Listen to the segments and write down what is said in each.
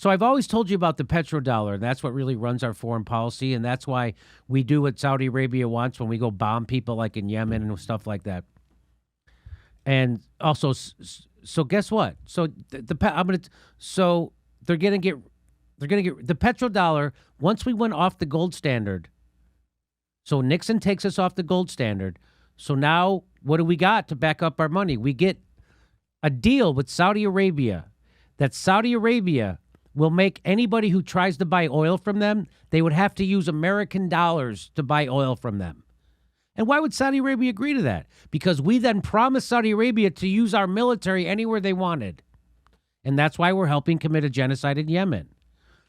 So I've always told you about the petrodollar, and that's what really runs our foreign policy, and that's why we do what Saudi Arabia wants when we go bomb people like in Yemen and stuff like that. And also, so guess what? So so they're gonna get the petrodollar once we went off the gold standard. So Nixon takes us off the gold standard. So now what do we got to back up our money? We get a deal with Saudi Arabia that Saudi Arabia will make anybody who tries to buy oil from them, they would have to use American dollars to buy oil from them. And why would Saudi Arabia agree to that? Because we then promised Saudi Arabia to use our military anywhere they wanted. And that's why we're helping commit a genocide in Yemen.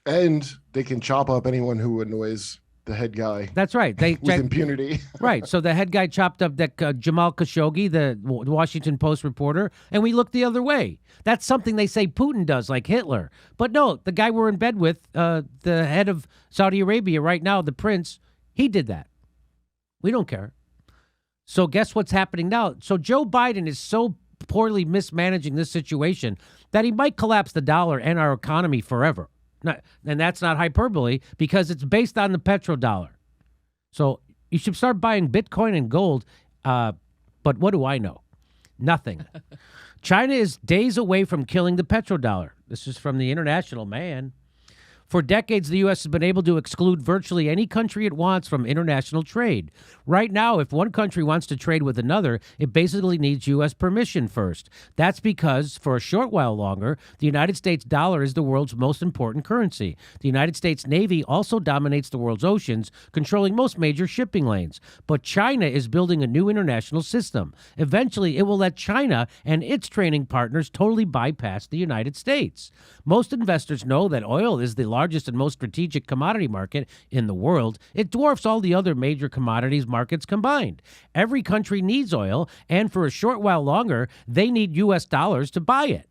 And they can chop up anyone who annoys the head guy. That's right. With impunity. Right. So the head guy chopped up that Jamal Khashoggi, the Washington Post reporter, and we looked the other way. That's something they say Putin does, like Hitler. But no, the guy we're in bed with, the head of Saudi Arabia right now, the prince, he did that. We don't care. So guess what's happening now? So Joe Biden is so poorly mismanaging this situation that he might collapse the dollar and our economy forever. And that's not hyperbole because it's based on the petrodollar. So you should start buying Bitcoin and gold. But what do I know? Nothing. China is days away from killing the petrodollar. This is from the International Man. For decades, the U.S. has been able to exclude virtually any country it wants from international trade. Right now, if one country wants to trade with another, it basically needs U.S. permission first. That's because, for a short while longer, the United States dollar is the world's most important currency. The United States Navy also dominates the world's oceans, controlling most major shipping lanes. But China is building a new international system. Eventually, it will let China and its trading partners totally bypass the United States. Most investors know that oil is the largest and most strategic commodity market in the world. It dwarfs all the other major commodities markets combined. Every country needs oil, and for a short while longer, they need U.S. dollars to buy it.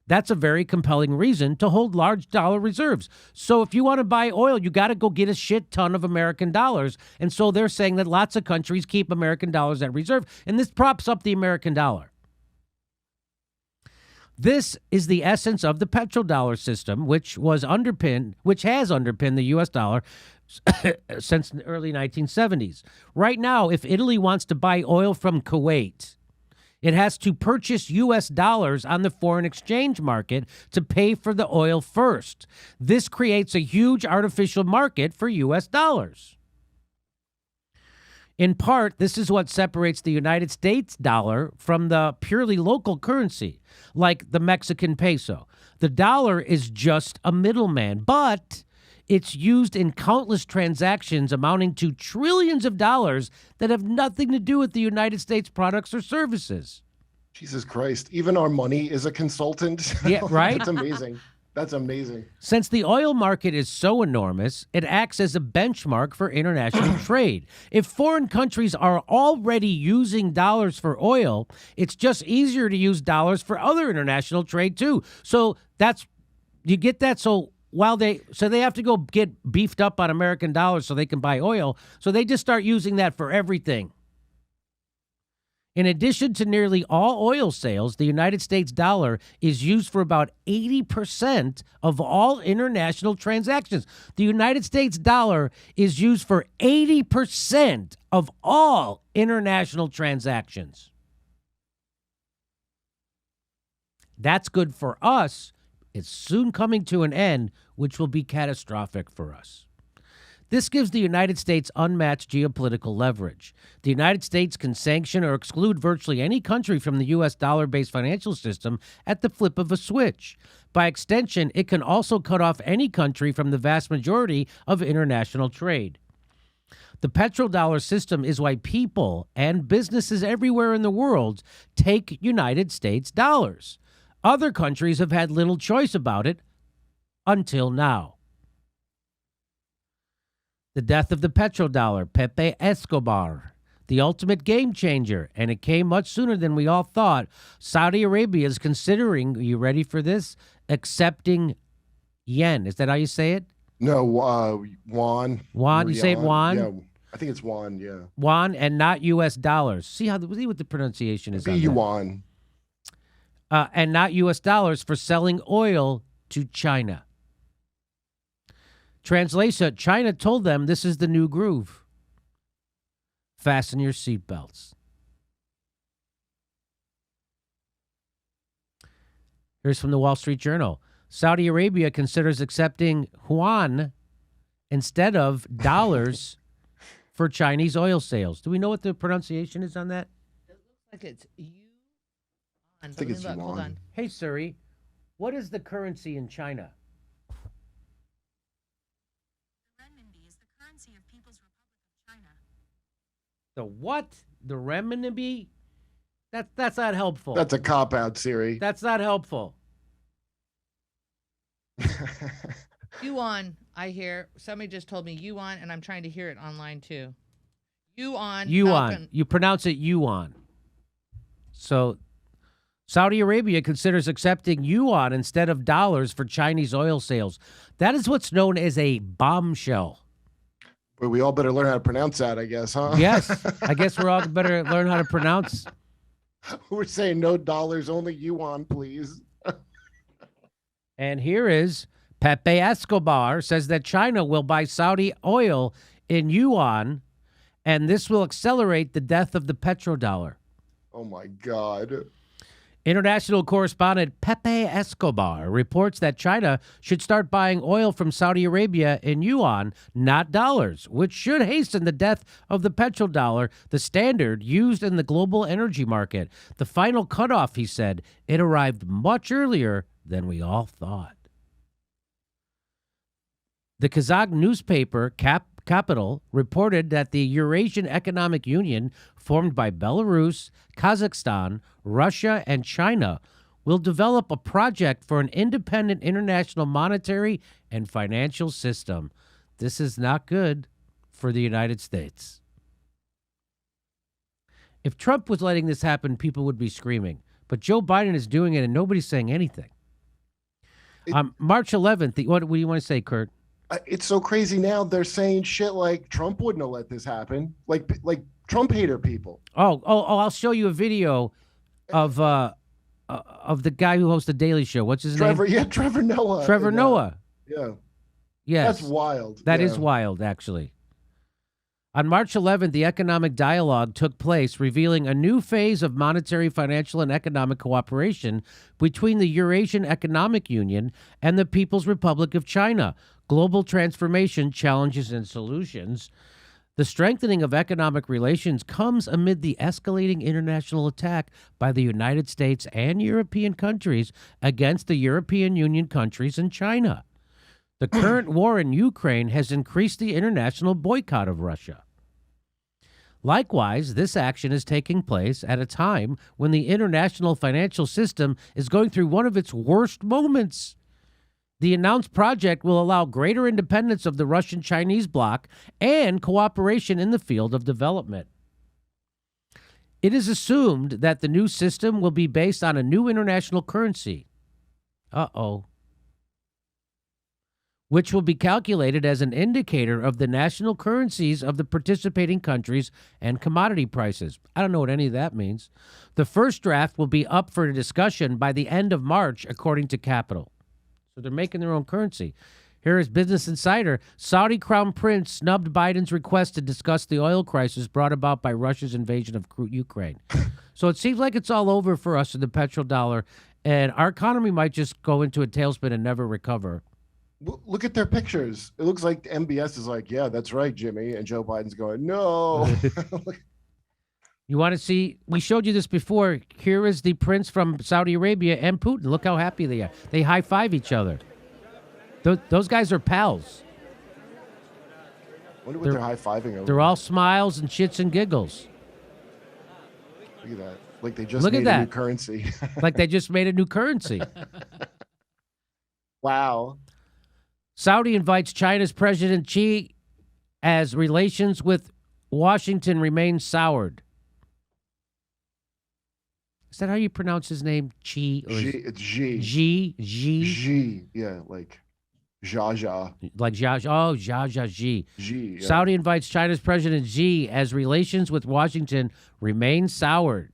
That's a very compelling reason to hold large dollar reserves. So if you want to buy oil, you got to go get a shit ton of American dollars. And so they're saying that lots of countries keep American dollars at reserve, and this props up the American dollar. This is the essence of the petrodollar system, which has underpinned the U.S. dollar since the early 1970s. Right now, if Italy wants to buy oil from Kuwait, it has to purchase U.S. dollars on the foreign exchange market to pay for the oil first. This creates a huge artificial market for U.S. dollars. In part, this is what separates the United States dollar from the purely local currency, like the Mexican peso. The dollar is just a middleman, but it's used in countless transactions amounting to trillions of dollars that have nothing to do with the United States products or services. Jesus Christ. Even our money is a consultant. Yeah, right? That's amazing. That's amazing. Since the oil market is so enormous, it acts as a benchmark for international trade. If foreign countries are already using dollars for oil, it's just easier to use dollars for other international trade too. So you get that. So they have to go get beefed up on American dollars so they can buy oil. So they just start using that for everything. In addition to nearly all oil sales, the United States dollar is used for about 80% of all international transactions. The United States dollar is used for 80% of all international transactions. That's good for us. It's soon coming to an end, which will be catastrophic for us. This gives the United States unmatched geopolitical leverage. The United States can sanction or exclude virtually any country from the U.S. dollar-based financial system at the flip of a switch. By extension, it can also cut off any country from the vast majority of international trade. The petrodollar system is why people and businesses everywhere in the world take United States dollars. Other countries have had little choice about it until now. The death of the petrodollar, Pepe Escobar, the ultimate game changer, and it came much sooner than we all thought. Saudi Arabia is considering, are you ready for this, accepting yen. Is that how you say it? No, yuan. Yuan, you say it yuan? Yeah, I think it's yuan, yeah. Yuan and not U.S. dollars. See what the pronunciation is on that. Yuan. And not U.S. dollars for selling oil to China. Translation, China told them this is the new groove. Fasten your seatbelts. Here's from the Wall Street Journal. Saudi Arabia considers accepting yuan instead of dollars for Chinese oil sales. Do we know what the pronunciation is on that? It looks like it's yuan. I think it's yuan. Hold on. Hey, Siri, what is the currency in China? The renminbi is the currency of People's Republic of China. The what? The renminbi? That's not helpful. That's a cop-out, Siri. That's not helpful. Yuan, I hear. Somebody just told me yuan, and I'm trying to hear it online too. Yuan. Yuan. Falcon. You pronounce it yuan. So Saudi Arabia considers accepting yuan instead of dollars for Chinese oil sales. That is what's known as a bombshell. But we all better learn how to pronounce that, I guess, huh? Yes. I guess we're all better learn how to pronounce. We're saying no dollars, only yuan, please. And here is Pepe Escobar says that China will buy Saudi oil in yuan, and this will accelerate the death of the petrodollar. Oh, my God. International correspondent Pepe Escobar reports that China should start buying oil from Saudi Arabia in yuan, not dollars, which should hasten the death of the petrodollar, the standard used in the global energy market. The final cutoff, he said, it arrived much earlier than we all thought. The Kazakh newspaper Capital reported that the Eurasian Economic Union, formed by Belarus, Kazakhstan, Russia, and China, will develop a project for an independent international monetary and financial system. This is not good for the United States. If Trump was letting this happen, people would be screaming. But Joe Biden is doing it, and nobody's saying anything. March 11th, what do you want to say, Kurt? It's so crazy now. They're saying shit like Trump wouldn't have let this happen. Like Trump hater people. Oh! I'll show you a video of the guy who hosts the Daily Show. What's his name? Yeah, Trevor Noah. Trevor Noah. Yeah. Yes. That's wild. That is wild, actually. On March 11th, the economic dialogue took place, revealing a new phase of monetary, financial, and economic cooperation between the Eurasian Economic Union and the People's Republic of China. Global transformation, challenges, and solutions. The strengthening of economic relations comes amid the escalating international attack by the United States and European countries against the European Union countries and China. The current war in Ukraine has increased the international boycott of Russia. Likewise, this action is taking place at a time when the international financial system is going through one of its worst moments. The announced project will allow greater independence of the Russian-Chinese bloc and cooperation in the field of development. It is assumed that the new system will be based on a new international currency. Which will be calculated as an indicator of the national currencies of the participating countries and commodity prices. I don't know what any of that means. The first draft will be up for discussion by the end of March, according to Capital. So they're making their own currency. Here is Business Insider. Saudi Crown Prince snubbed Biden's request to discuss the oil crisis brought about by Russia's invasion of Ukraine. So it seems like it's all over for us in the petrodollar, and our economy might just go into a tailspin and never recover. Look at their pictures. It looks like MBS is like, yeah, that's right, Jimmy. And Joe Biden's going, no. You want to see? We showed you this before. Here is the prince from Saudi Arabia and Putin. Look how happy they are. They high-five each other. Those guys are pals. I wonder what they're high-fiving over. They're all smiles and shits and giggles. Look at that. Like they just made a new currency. Like they just made a new currency. Wow. Saudi invites China's President Xi as relations with Washington remain soured. Is that how you pronounce his name? Xi? It's Xi. Xi? Xi. Yeah, like Zha. Like Zha. Oh, Zha Xi. Xi. Yeah. Saudi invites China's President Xi as relations with Washington remain soured.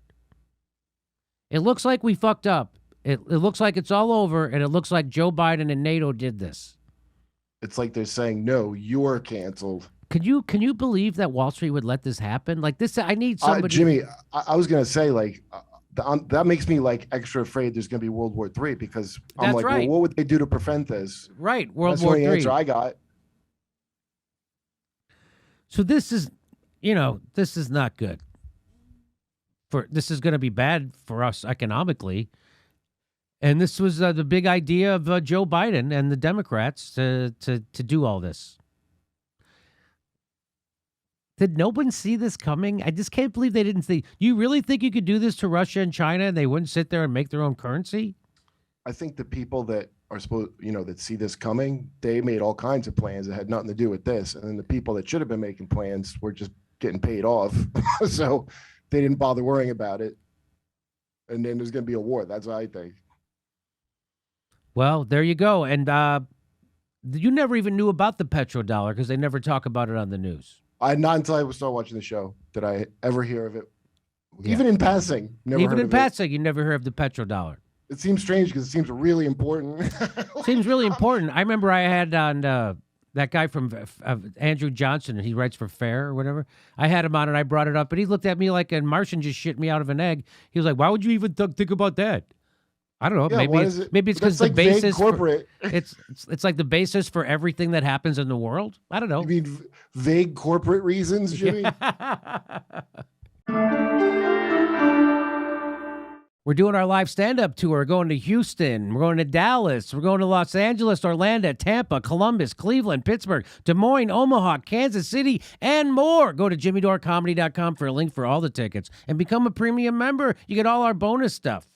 It looks like we fucked up. It looks like it's all over, and it looks like Joe Biden and NATO did this. It's like they're saying, no, you're canceled. Can you believe that Wall Street would let this happen? Like this, I need somebody. Jimmy, I was gonna say like that makes me like extra afraid there's gonna be World War III because I'm That's like, right. well, what would they do to prevent this? Right, World That's War the only III. answer I got. So this is, this is not good. This is going to be bad for us economically. And this was the big idea of Joe Biden and the Democrats to do all this. Did no one see this coming? I just can't believe they didn't see. You really think you could do this to Russia and China and they wouldn't sit there and make their own currency? I think the people that are supposed, that see this coming, they made all kinds of plans that had nothing to do with this. And then the people that should have been making plans were just getting paid off. So they didn't bother worrying about it. And then there's going to be a war. That's what I think. Well, there you go. And you never even knew about the petrodollar because they never talk about it on the news. Not until I started watching the show did I ever hear of it. Even in passing. Never Even heard in of passing, you never heard of the petrodollar. It seems strange because it seems really important. Seems really important. I remember I had on that guy from Andrew Johnson, and he writes for Fair or whatever. I had him on, and I brought it up, and he looked at me like a Martian just shit me out of an egg. He was like, "Why would you even think about that?" I don't know. Yeah, maybe it's because that's like the basis corporate. it's like the basis for everything that happens in the world. I don't know. You mean vague corporate reasons, Jimmy? We're doing our live stand-up tour. We're going to Houston. We're going to Dallas. We're going to Los Angeles, Orlando, Tampa, Columbus, Cleveland, Pittsburgh, Des Moines, Omaha, Kansas City, and more. Go to jimmydorecomedy.com for a link for all the tickets and become a premium member. You get all our bonus stuff.